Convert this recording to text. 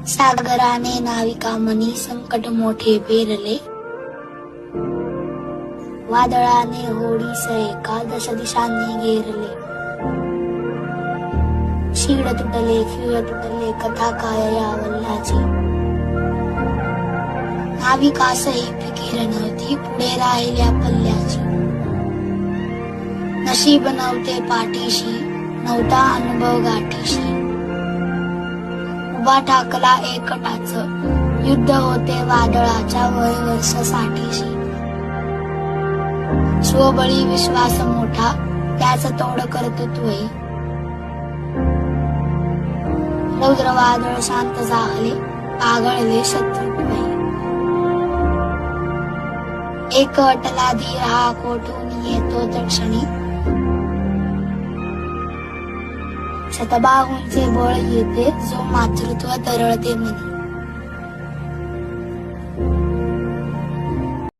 सागराने नाविका मनी संकट मोठे पेरले, वादळाने होडीस एकादश दिशांनी घेरले. शीड तुटले खिळ तुटले कथा काय या वल्हाची, नाविकासही फिकीर नव्हती पुढे राहिल्या पल्ल्याची. नशीब नव्हते पाठीशी नव्हता अनुभव गाठीशी, उभा ठाकला एकटाच युद्ध होते वादळाच्या वय वर्ष साठीशी. स्वबळी विश्वास मोठा त्याच तोड कर्तृत्वही, रौद्र वादळ शांत झाले पागळले शत्रुत्वही. एक अटला धीर हा कोठून येतो तक्षणी, शतबाहूंचे बळ येते जो मातृत्व तरळते मनी.